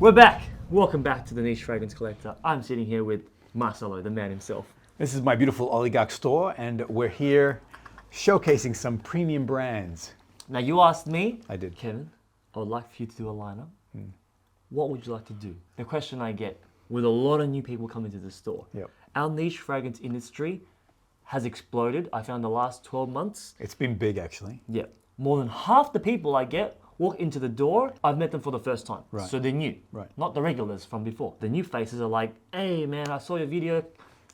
We're back. Welcome back to the Niche Fragrance Collector. I'm sitting here with Marcelo, the man himself. This is my beautiful Oligarch store, and we're here showcasing some premium brands. Now, you asked me, I did. Kevin, I would like for you to do a lineup. What would you like to do? The question I get with a lot of new people coming to the store. Yep. Our niche fragrance industry has exploded. I found the last 12 months. It's been big, actually. Yeah. More than half the people I get walk into the door, I've met them for the first time. Right. So they're new. Right. Not the regulars from before. The new faces are like, hey man, I saw your video,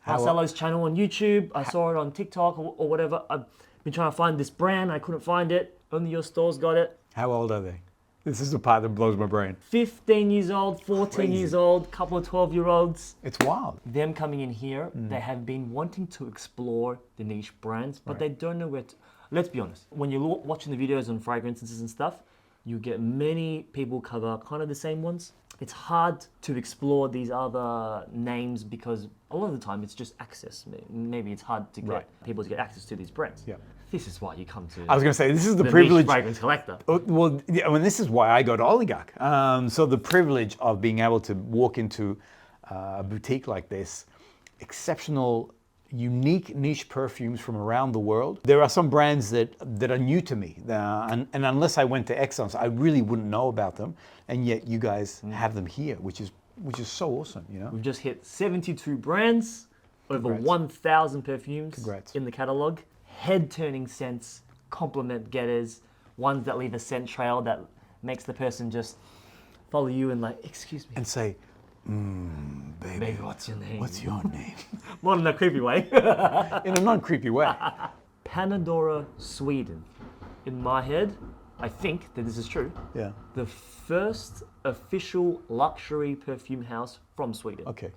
Marcelo's channel on YouTube. I saw it on TikTok or whatever. I've been trying to find this brand. I couldn't find it. Only your store's got it. How old are they? This is the part that blows my brain. 15 years old, 14 Crazy. years old, couple of 12-year-olds. It's wild. Them coming in here, they have been wanting to explore the niche brands, but they don't know where to. Let's be honest, when you're watching the videos on fragrances and stuff, you get many people cover kind of the same ones. It's hard to explore these other names because a lot of the time it's just access. Maybe it's hard to get people to get access to these brands. Yeah. This is why you come to I was going to say, this is the niche privilege. fragrance collector. Well, yeah, I mean, this is why I go to Oligarch. So the privilege of being able to walk into a boutique like this, exceptional, unique niche perfumes from around the world. There are some brands that are new to me, and unless I went to EXTRAIT, I really wouldn't know about them. And yet you guys have them here, which is so awesome, you know. We've just hit 72 brands, over Congrats. 1,000 perfumes Congrats. in the catalog. Head-turning scents, compliment getters, ones that leave a scent trail that makes the person just follow you and like, excuse me. And say, baby, Baby, what's your name? what's your name? Not in a creepy way. In a non-creepy way. PANA, Sweden. In my head, I think that this is true. Yeah. The first official luxury perfume house from Sweden. Okay.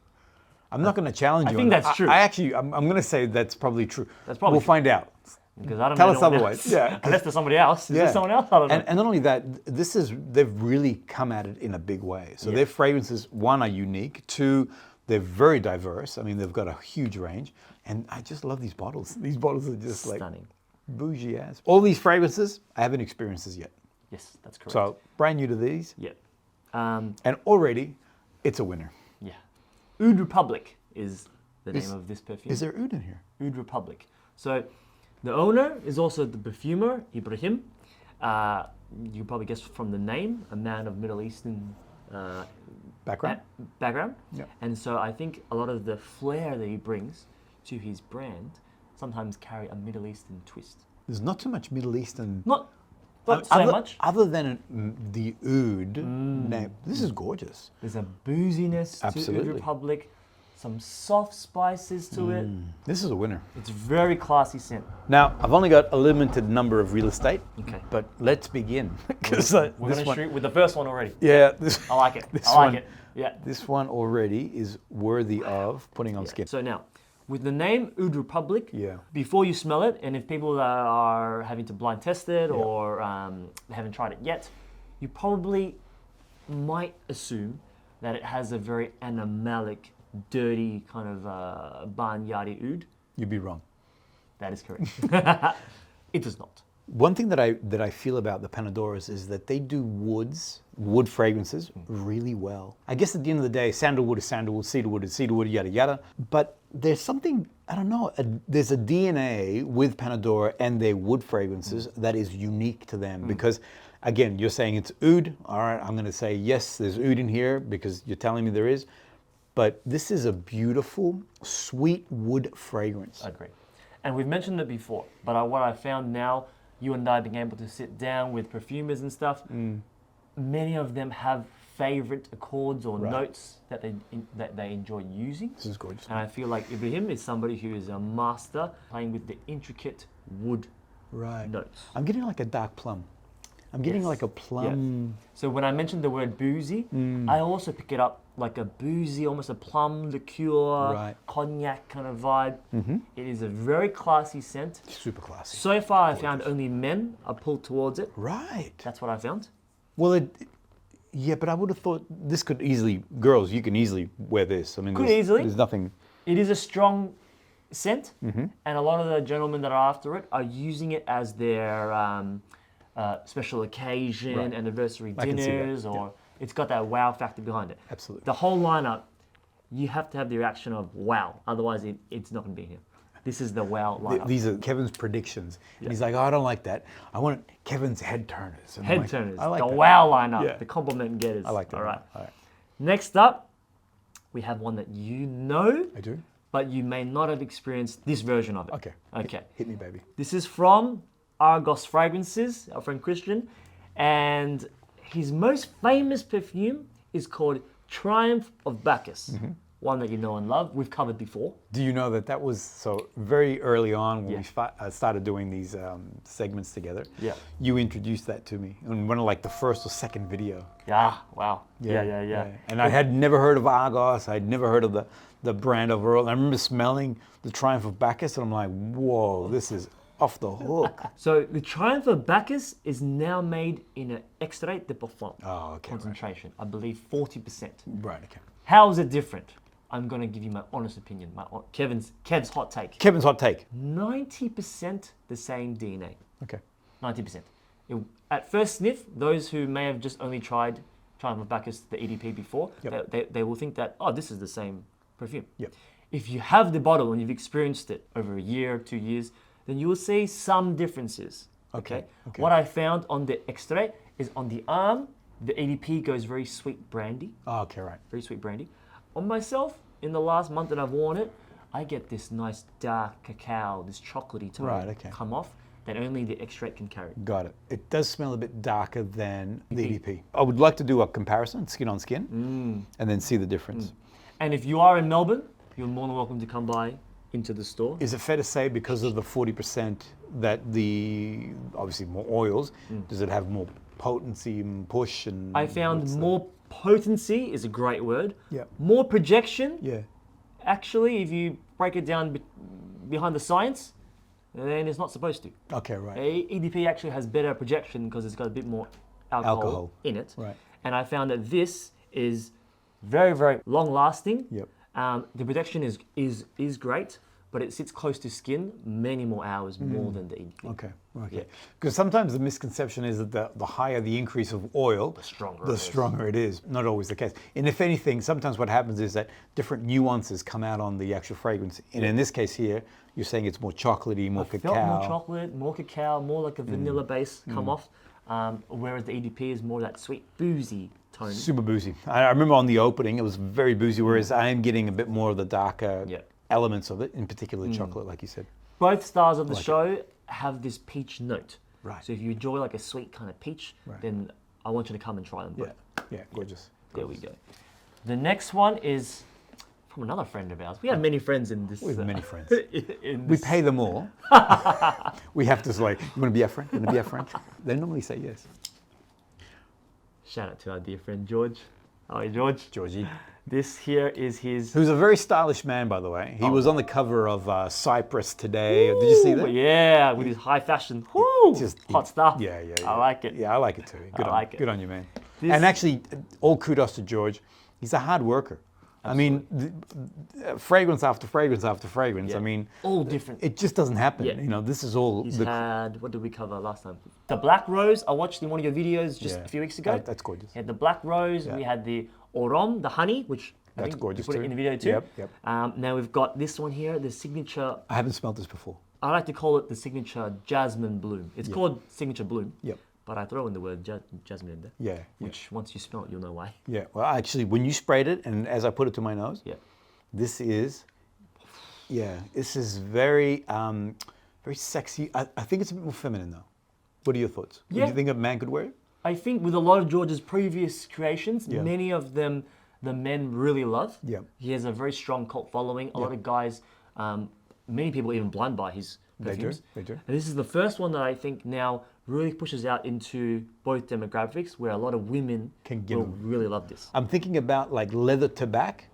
I'm not going to challenge you. I think on that's that. true. I'm going to say that's probably true. That's probably We'll true. find out. Because I don't Tell know us anyone otherwise. else. Yeah. Unless there's somebody else. Is there someone else? I don't know. And not only that, they've really come at it in a big way. So their fragrances, one, are unique. Two, they're very diverse. I mean, they've got a huge range. And I just love these bottles. These bottles are just like Stunning. bougie ass. All these fragrances, I haven't experienced this yet. Yes, that's correct. So brand new to these. yeah. And already, it's a winner. Yeah. Oud Republic is the name of this perfume. Is there oud in here? Oud Republic. So the owner is also the perfumer, Ibrahim. You probably guess from the name, a man of Middle Eastern Background? background. Yeah. And so I think a lot of the flair that he brings to his brand sometimes carry a Middle Eastern twist. There's not too much Middle Eastern. Not so much. Other than the oud name. This is gorgeous. There's a booziness to Absolutely. Oud Republic, some soft spices to it. This is a winner. It's very classy scent. Now, I've only got a limited number of real estate, Okay. but let's begin. Because We're going to shoot with the first one already. yeah, I like it. This I like one- it. Yeah. this one already is worthy of putting on skin. So now, with the name Oud Republic, Yeah. before you smell it, and if people are having to blind test it or they haven't tried it yet, you probably might assume that it has a very animalic, dirty kind of barnyardy oud. You'd be wrong. That is correct. It does not. One thing that I feel about the Panadoras is that they do wood fragrances really well. I guess at the end of the day, sandalwood is sandalwood, cedarwood is cedarwood, yada yada. But there's something, I don't know, there's a DNA with Panadora and their wood fragrances that is unique to them. Because again, you're saying it's oud. All right, I'm going to say yes, there's oud in here because you're telling me there is. But this is a beautiful, sweet wood fragrance. I agree. And we've mentioned it before, but what I found now, you and I being able to sit down with perfumers and stuff, many of them have favorite accords or notes that they enjoy using. This is gorgeous. And I feel like Ibrahim is somebody who is a master playing with the intricate wood notes. I'm getting like a dark plum. I'm getting like a plum. So when I mentioned the word boozy, I also pick it up like a boozy, almost a plum liqueur, cognac kind of vibe. It is a very classy scent. Super classy. So far, I found only men are pulled towards it. Right. That's what I found. Well, yeah, but I would have thought this could easily, girls, you can easily wear this. I mean, there's nothing. It is a strong scent, and a lot of the gentlemen that are after it are using it as their special occasion, anniversary dinners, or It's got that wow factor behind it. Absolutely. The whole lineup, you have to have the reaction of wow. Otherwise, it's not going to be here. This is the wow lineup. These are Kevin's predictions. And he's like, oh, I don't like that. I want Kevin's head turners. And I'm Head like, turners, I like the that. wow lineup, Yeah. the compliment getters. I like that. All right. All right. Next up, we have one that you know, I do? but you may not have experienced this version of it. Okay. Okay. Hit me, baby. This is from Argos Fragrances, our friend Christian, and his most famous perfume is called Triumph of Bacchus. One that you know and love. We've covered before. Do you know that that was so very early on when we started doing these segments together? Yeah. You introduced that to me in one of like the first or second video. Yeah, wow. Yeah. And I had never heard of Argos. I'd never heard of the brand overall. And I remember smelling the Triumph of Bacchus, and I'm like, whoa, this is off the hook. So the Triumph of Bacchus is now made in an extrait de parfum Oh, okay. concentration. I believe 40%. Right, okay. How is it different? I'm gonna give you my honest opinion. Kev's hot take. Kevin's hot take. 90% the same DNA. Okay. 90%. At first sniff, those who may have just only tried Triumph of Bacchus, the EDP before, they will think that, oh, this is the same perfume. Yep. If you have the bottle and you've experienced it over a year, 2 years, then you will see some differences. Okay. What I found on the extrait is on the arm, the EDP goes very sweet brandy. Oh, okay, right. Very sweet brandy. On myself, in the last month that I've worn it, I get this nice dark cacao, this chocolatey tone come off that only the extrait can carry. Got it. It does smell a bit darker than the EDP. I would like to do a comparison, skin on skin, and then see the difference. And if you are in Melbourne, you're more than welcome to come by into the store. Is it fair to say because of the 40% that the, obviously more oils, does it have more potency and push? And I found more potency is a great word. Yeah. More projection. Yeah. Actually, if you break it down behind the science, then it's not supposed to. Okay, right. EDP actually has better projection because it's got a bit more alcohol in it. Right. And I found that this is very, very long lasting. Yep. The projection is great, but it sits close to skin many more hours more than the EDP. Okay. Because sometimes the misconception is that the higher the increase of oil, the stronger it is. Not always the case. And if anything, sometimes what happens is that different nuances come out on the actual fragrance. And in this case here, you're saying it's more chocolatey, more cacao. Felt more chocolate, more cacao, more like a vanilla base come off, whereas the EDP is more that sweet, boozy tone. Super boozy. I remember on the opening, it was very boozy, whereas I am getting a bit more of the darker elements of it, in particular chocolate, like you said. Both stars of the show have this peach note. Right. So if you enjoy like a sweet kind of peach, then I want you to come and try them both. Yeah, gorgeous. There we go. The next one is from another friend of ours. We have many friends in this. We have many friends. In We this. pay them all. We have to like, you want to be our friend? You want to be our friend? They normally say yes. Shout out to our dear friend George. Hi, George. Georgie. This here is his. Who's a very stylish man, by the way. He was on the cover of Cypress today. Did you see that? Yeah, with his high fashion. Woo! Just hot stuff. Yeah. I like it. Yeah, I like it too. Good on you, man. This- And actually, all kudos to George. He's a hard worker. Absolutely. I mean, fragrance after fragrance after fragrance. Yeah. I mean, all different. it just doesn't happen. Yeah. You know, this is all. He's had, what did we cover last time? The black rose, I watched in one of your videos just a few weeks ago. That's gorgeous. We had the black rose, we had the orom, the honey, which I That's think gorgeous you put too. it in the video too. Yep. Now we've got this one here, the signature, I haven't smelled this before. I like to call it the signature jasmine bloom. It's called signature bloom. Yep. But I throw in the word jasmine in there. Yeah. Which once you smell it, you'll know why. Yeah. Well, actually, when you sprayed it, and as I put it to my nose, this is very, very sexy. I think it's a bit more feminine though. What are your thoughts? Yeah. Do you think a man could wear it? I think with a lot of George's previous creations, many of them the men really love. Yeah. He has a very strong cult following. A lot of guys, many people even blind buy his perfumes. They do. And this is the first one that I think now really pushes out into both demographics where a lot of women will really love this. I'm thinking about like leather tobacco,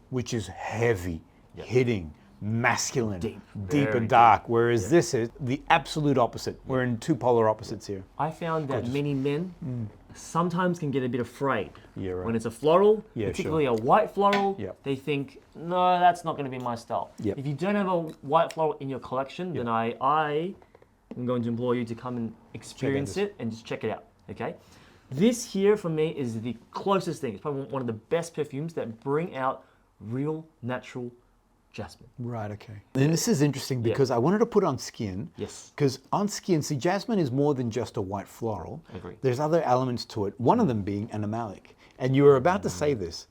which is heavy, hitting, masculine, deep and dark, whereas this is the absolute opposite. We're in two polar opposites here. I found that many men sometimes can get a bit afraid when it's a floral, particularly a white floral. They think, no, that's not going to be my style. If you don't have a white floral in your collection, then I am going to implore you to come and experience it and just check it out. Okay. This here for me is the closest thing. It's probably one of the best perfumes that bring out real natural jasmine. Right, okay. And this is interesting because I wanted to put on skin. Yes. Because on skin, see, jasmine is more than just a white floral. I agree. There's other elements to it, one of them being animalic. And you were about to say this.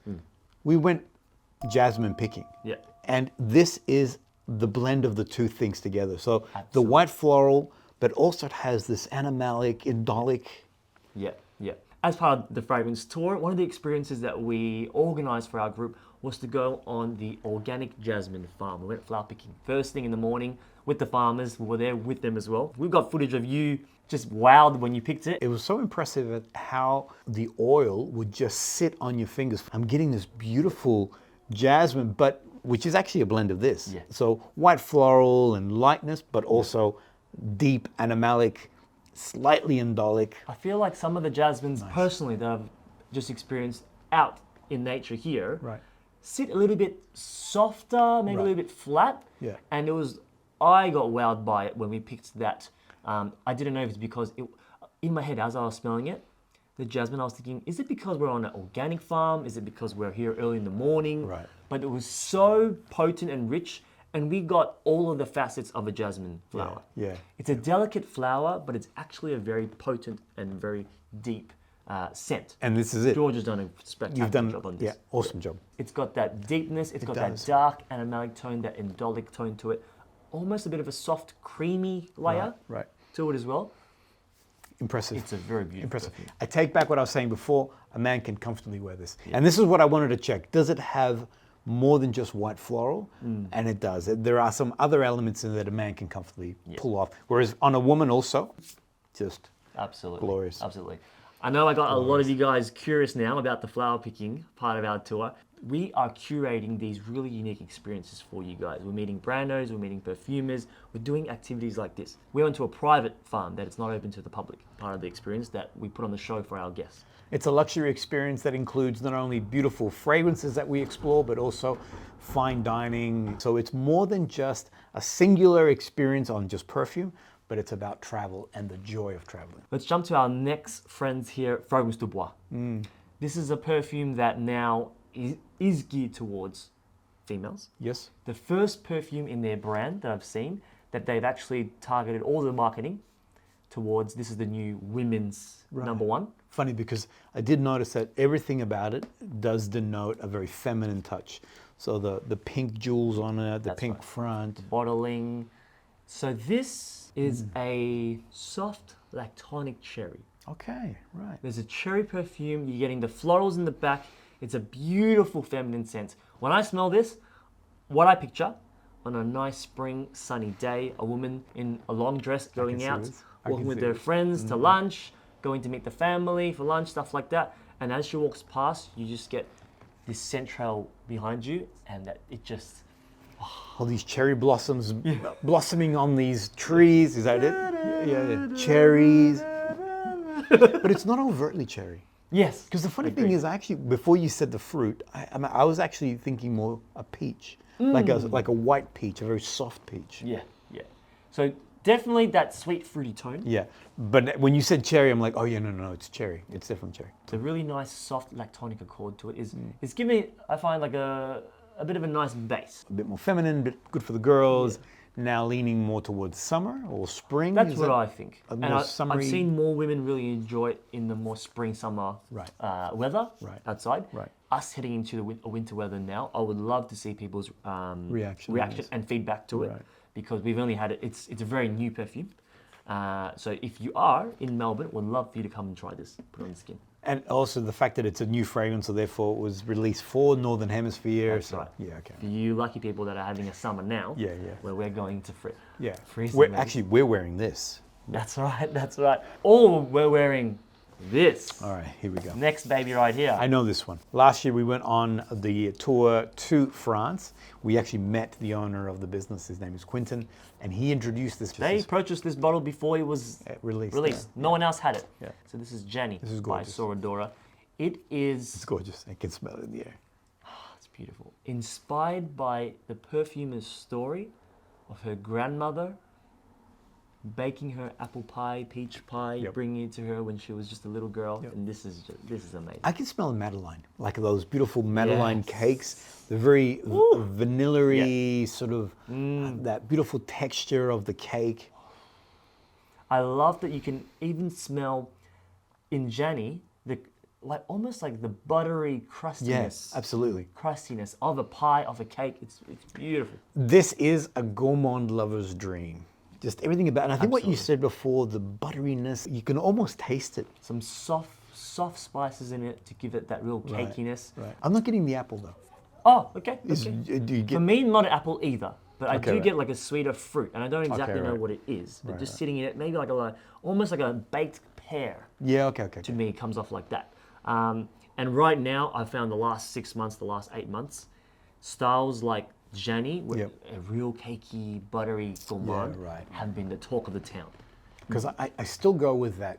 We went jasmine picking. Yeah. And this is the blend of the two things together. So the white floral, but also it has this animalic, indolic. Yeah, yeah. As part of the fragrance tour, one of the experiences that we organized for our group was to go on the organic jasmine farm. We went flower picking first thing in the morning with the farmers. We were there with them as well. We've got footage of you just wowed when you picked it. It was so impressive at how the oil would just sit on your fingers. I'm getting this beautiful jasmine, but which is actually a blend of this. Yeah. So white floral and lightness, but also deep animalic, slightly indolic. I feel like some of the jasmines personally that I've just experienced out in nature here sit a little bit softer, maybe a little bit flat. Yeah. And I got wowed by it when we picked that. I didn't know if it's because in my head as I was smelling it, the jasmine, I was thinking, is it because we're on an organic farm? Is it because we're here early in the morning? Right. But it was so potent and rich, and we got all of the facets of a jasmine flower. Yeah. It's a delicate flower, but it's actually a very potent and very deep scent. And this is it. George has done a spectacular job on this. Yeah, awesome job. It's got that deepness, it's got does. that dark animalic tone, that indolic tone to it. Almost a bit of a soft, creamy layer Right. to it as well. Impressive. It's a very beautiful Impressive. perfume. I take back what I was saying before. A man can comfortably wear this. And this is what I wanted to check. Does it have more than just white floral? And it does. There are some other elements in that a man can comfortably pull off. Whereas on a woman also, just Absolutely. glorious. Absolutely. I know I got a lot of you guys curious now about the flower picking part of our tour. We are curating these really unique experiences for you guys. We're meeting brand owners, we're meeting perfumers, we're doing activities like this. We went to a private farm that it's not open to the public, part of the experience that we put on the show for our guests. It's a luxury experience that includes not only beautiful fragrances that we explore, but also fine dining. So it's more than just a singular experience on just perfume, but it's about travel and the joy of traveling. Let's jump to our next friends here, Fragrance du Bois. This is a perfume that now is geared towards females. Yes. The first perfume in their brand that I've seen that they've actually targeted all the marketing towards. This is the new women's number one. Funny because I did notice that everything about it does denote a very feminine touch. So the pink jewels on it, the pink front. Bottling. So this is a soft lactonic cherry. Okay, right. There's a cherry perfume. You're getting the florals in the back. It's a beautiful feminine scent. When I smell this, what I picture on a nice spring sunny day, a woman in a long dress going out, walking with their friends to lunch, going to meet the family for lunch, stuff like that. And as she walks past, you just get this scent trail behind you, and that it just... All these cherry blossoms blossoming on these trees. Is that it? Yeah. Cherries. But it's not overtly cherry. Yes. Because the funny thing is, actually, before you said the fruit, I was actually thinking more a peach, like a white peach, a very soft peach. Yeah, yeah. So definitely that sweet fruity tone. Yeah, but when you said cherry, I'm like, oh yeah, no, it's cherry. It's definitely cherry. The really nice soft lactonic accord to it is giving it, I find, like a bit of a nice base. A bit more feminine, a bit good for the girls. Now leaning more towards summer or spring. That's what I think. And I've seen more women really enjoy it in the more spring, summer weather outside. Right. Us heading into the winter weather now, I would love to see people's reaction and feedback to it, because we've only had it. It's a very new perfume. So if you are in Melbourne, we'd love for you to come and try this. Put it on the skin. And also the fact that it's a new fragrance, so therefore it was released for Northern Hemisphere. That's right. Yeah, okay. For you lucky people that are having a summer now, Yeah. where we're going to freeze. We're wearing this. That's right, that's right. Oh, we're wearing this. All right, here we go. Next baby right here. I know this one. Last year we went on the tour to France. We actually met the owner of the business. His name is Quentin, and he introduced this. They purchased this bottle before it was released. Yeah. No one else had it. Yeah. So this is JANY This is by gorgeous. SORA DORA. It is... It's gorgeous. I can smell it in the air. It's beautiful. Inspired by the perfumer's story of her grandmother baking her apple pie, peach pie, Yep. bringing it to her when she was just a little girl, Yep. and this is amazing. I can smell a Madeleine, like those beautiful Madeleine Yes. cakes. The very vanilla-y sort of that beautiful texture of the cake. I love that you can even smell in JANY almost like the buttery crustiness. Yes, absolutely. Crustiness of a pie, of a cake. It's beautiful. This is a gourmand lover's dream. Just everything about it. And I think what you said before, the butteriness, you can almost taste it. Some soft spices in it to give it that real cakiness. Right. I'm not getting the apple though. Oh, okay. Do you get? For me, not an apple either, but I Okay, do right. get like a sweeter fruit, and I don't exactly know right. what it is. But Right, just right. sitting in it, maybe like almost like a baked pear. Yeah. Okay. To me, it comes off like that. And right now, I found the last 6 months, the last 8 months, styles like JANY with Yep. a real cakey, buttery gourmand right. have been the talk of the town. Because I still go with that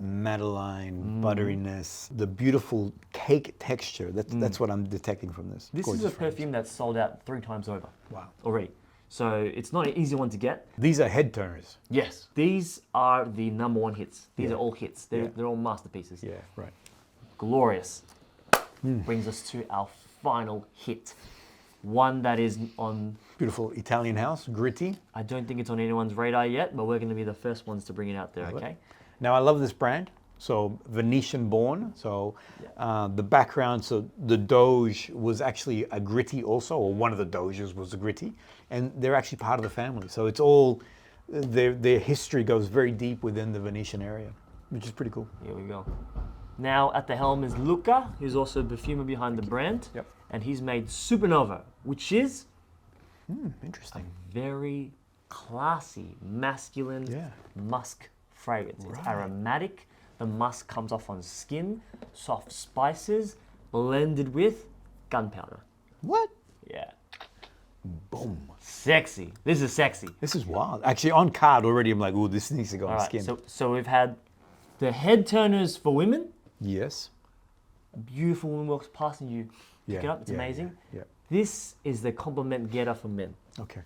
Madeleine butteriness, the beautiful cake texture. That's what I'm detecting from this. This Gorgeous is a fragrance. perfume that's sold out 3 times over. Wow. Already. So it's not an easy one to get. These are head turners. Yes. These are the #1 hits. These Yeah. are all hits. They're all masterpieces. Yeah. Right. Glorious. Brings us to our final hit. One that is on, Beautiful Italian house, GRITTI. I don't think it's on anyone's radar yet, but we're going to be the first ones to bring it out there, okay? Now I love this brand. So Venetian born. So the background, so the Doge was actually a GRITTI also, or one of the Doges was a GRITTI, and they're actually part of the family. So it's all, their history goes very deep within the Venetian area, which is pretty cool. Here we go. Now at the helm is Luca, who's also the perfumer behind the brand. Yep. And he's made Supernova, which is Interesting. very classy, masculine Yeah. musk fragrance. It's Right. aromatic. The musk comes off on skin, soft spices, blended with gunpowder. What? Yeah. Boom. Sexy. This is sexy. This is wild. Actually, on card already, I'm like, ooh, this needs to go All on right. skin. So we've had the head turners for women. Yes. A beautiful woman walks past and you pick Yeah, it up. It's yeah, amazing. Yeah. This is the compliment getter for men. Okay.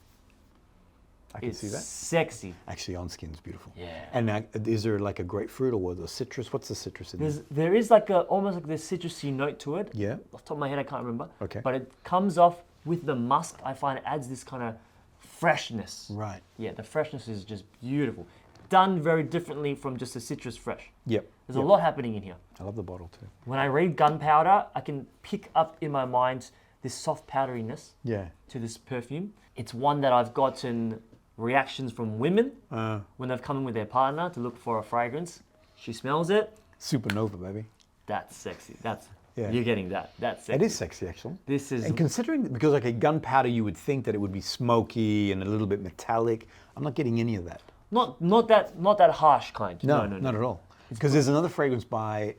I can It's see that. sexy. Actually, on skin's beautiful. Yeah. And is there like a grapefruit or what? A citrus? What's the citrus in there? There is like almost like this citrusy note to it. Yeah. Off the top of my head, I can't remember. Okay. But it comes off with the musk. I find it adds this kind of freshness. Right. Yeah, the freshness is just beautiful. Done very differently from just a citrus fresh. Yep. There's a lot happening in here. I love the bottle too. When I read gunpowder, I can pick up in my mind this soft powderiness Yeah. to this perfume. It's one that I've gotten reactions from women when they've come in with their partner to look for a fragrance. She smells it. Supernova, baby. That's sexy. Yeah. You're getting that. That's sexy. It is sexy, actually. This is And considering, because like a gunpowder, you would think that it would be smoky and a little bit metallic. I'm not getting any of that. not that harsh kind. No. Not at all. Because there's another fragrance by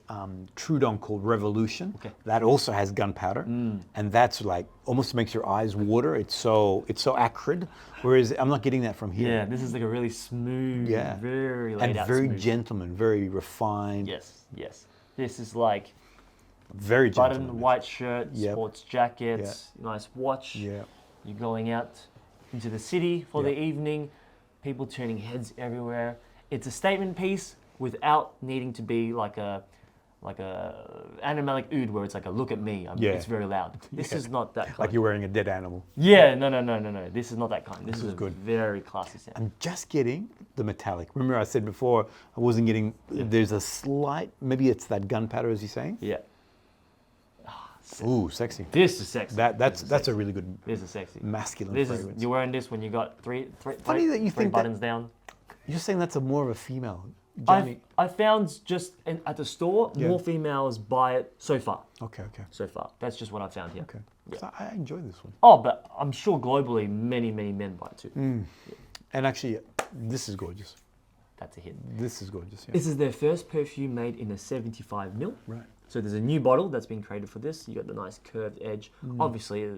DRYDOWN called Revolution. Okay. That also has gunpowder, and that's like almost makes your eyes water. It's so acrid. Whereas I'm not getting that from here. Yeah, this is like a really smooth, Yeah. very laid And out very smooth. gentleman, very refined. Yes. This is like Very gentleman. button white shirt, Yep. sports jackets, nice watch. Yeah. You're going out into the city for the Yeah. evening, people turning heads everywhere. It's a statement piece without needing to be like a animalic oud where it's like a look at me. Yeah. It's very loud. This is not that kind. Like you're wearing a dead animal. Yeah, no. This is not that kind. This is good. very classy scent. I'm just getting the metallic. Remember I said before I wasn't getting, there's a slight, maybe it's that gunpowder as you're saying? Yeah. Ooh, sexy. This is sexy. That's a really good This is sexy. masculine This fragrance. is you're wearing this when you got three Funny that you three think that- buttons down. You're saying that's more of a female. Johnny. I found just at the store more females buy it so far. Okay. So far, that's just what I found here. Okay. 'Cause I enjoy this one. Oh, but I'm sure globally many men buy it too. And actually, this is gorgeous. That's a hit. This is gorgeous. Yeah. This is their first perfume made in a 75 ml. Right. So there's a new bottle that's been created for this. You got the nice curved edge. Obviously,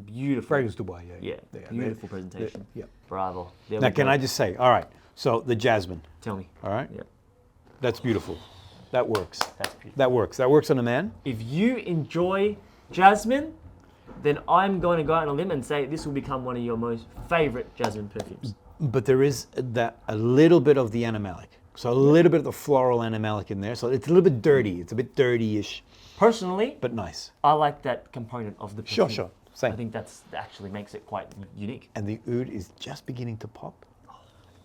beautiful. Fragrance Dubai, Yeah, beautiful presentation. Yeah. Bravo. There Now, we can go. I just say, all right, so the jasmine, Tell me. all right? Yeah, That's beautiful. That works. that's beautiful. That works. That works on a man. If you enjoy jasmine, then I'm going to go out on a limb and say this will become one of your most favorite jasmine perfumes. but there is a little bit of the animalic. So a little bit of the floral animalic in there. So it's a little bit dirty. It's a bit dirty-ish. Personally, but nice. I like that component of the perfume. Sure. Same. I think that actually makes it quite unique. And the oud is just beginning to pop.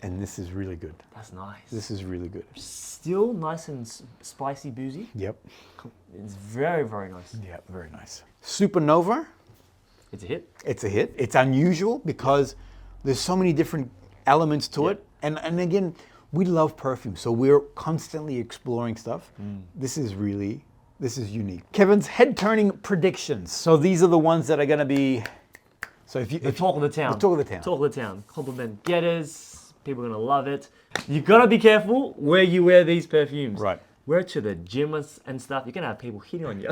And this is really good. That's nice. This is really good. Still nice and spicy, boozy. Yep. It's very, very nice. Yeah, very nice. Supernova. It's a hit. It's a hit. It's unusual because there's so many different elements to it. And again, we love perfume, so we're constantly exploring stuff. This is unique. Kevin's head-turning predictions. So these are the ones that are going to be. So if talk of the town. The talk of the town. Talk of the town. Compliment getters. People are going to love it. You got to be careful where you wear these perfumes. Right. Wear it to the gym and stuff. You're going to have people hitting on you.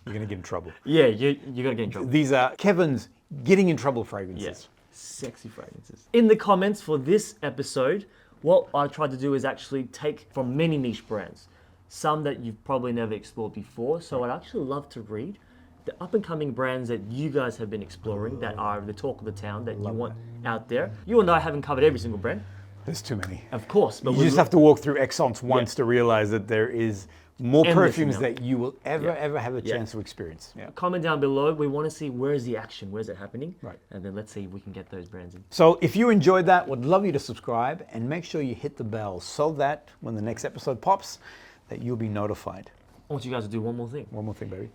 You're going to get in trouble. Yeah, you're going to get in trouble. These are Kevin's getting in trouble fragrances. Yes. Sexy fragrances. In the comments for this episode, what I tried to do is actually take from many niche brands, some that you've probably never explored before. So I'd actually love to read the up-and-coming brands that you guys have been exploring that are the talk of the town that you want out there. You and I haven't covered every single brand. There's too many. Of course. But you just have to walk through EXXENCE once to realize that there is more perfumes that you will ever have a chance to experience. Yeah. Comment down below. We want to see where's the action, where's it happening, right? And then let's see if we can get those brands in. So if you enjoyed that, would love you to subscribe and make sure you hit the bell so that when the next episode pops, that you'll be notified. I want you guys to do one more thing. One more thing, baby.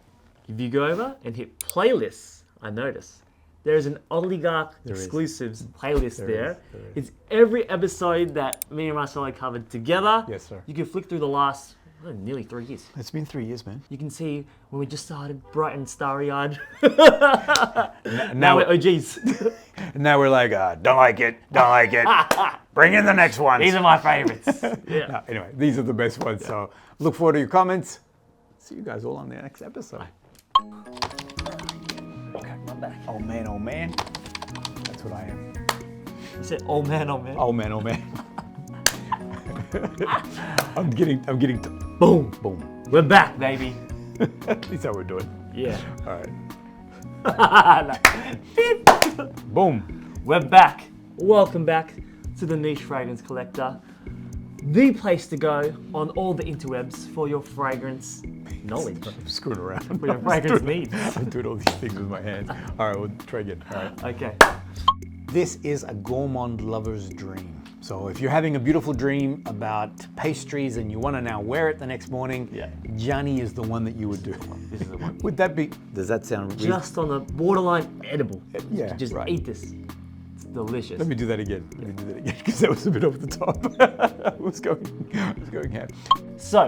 If you go over and hit playlists, I notice there's an Oligarch exclusives playlist there. It's every episode that me and Marcelo covered together. Yes, sir. You can flick through the last nearly 3 years. It's been 3 years, man. You can see when we just started, bright and starry-eyed. now we're OGs. Now we're like, don't like it. Bring in the next one. These are my favorites. Yeah. No, anyway, these are the best ones. Yeah. So look forward to your comments. See you guys all on the next episode. Okay, I'm back. Oh man. That's what I am. You said, oh man. Oh man. I'm getting to boom. We're back, baby. At least how we're doing. Yeah. All right. Boom. We're back. Welcome back to the Niche Fragrance Collector. The place to go on all the interwebs for your fragrance knowledge. I'm screwing around. For your fragrance needs. I'm doing all these things with my hands. All right, we'll try again. All right. Okay. This is a gourmand lover's dream. So if you're having a beautiful dream about pastries and you want to now wear it the next morning, JANY is the one that you would do. This is the one. Would that be? Does that sound reasonable? Just on the borderline edible. Yeah. Just eat this. It's delicious. Let me do that again. Because that was a bit over the top. I was going ham. So.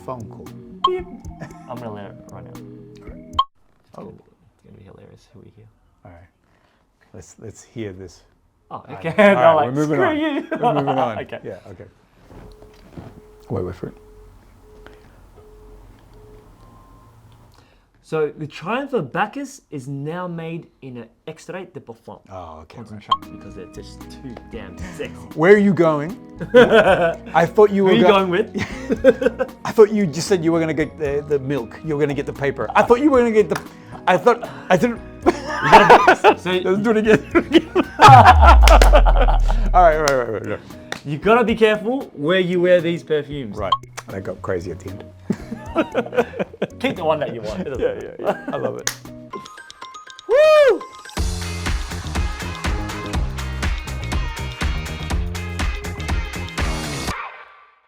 Phone call. Beep. I'm going to let it right now. Oh. It's going to be hilarious. Who we hear? All right. Let's hear this. Oh, okay. All right, like, we're moving screw on. you. We're moving on. Okay. Yeah, okay. Wait for it. So the Triumph of BACCHUS is now made in an extrait de parfum. Oh, okay. Concentration, because they're just too damn sexy. Where are you going? I thought you were Who are you going with? I thought you just said you were going to get the milk. You were going to get the paper. I thought you were going to get the... I didn't... So let's do it again. All right. You gotta be careful where you wear these perfumes. Right. That got crazy at the end. Keep the one that you want. Yeah. I love it. Woo!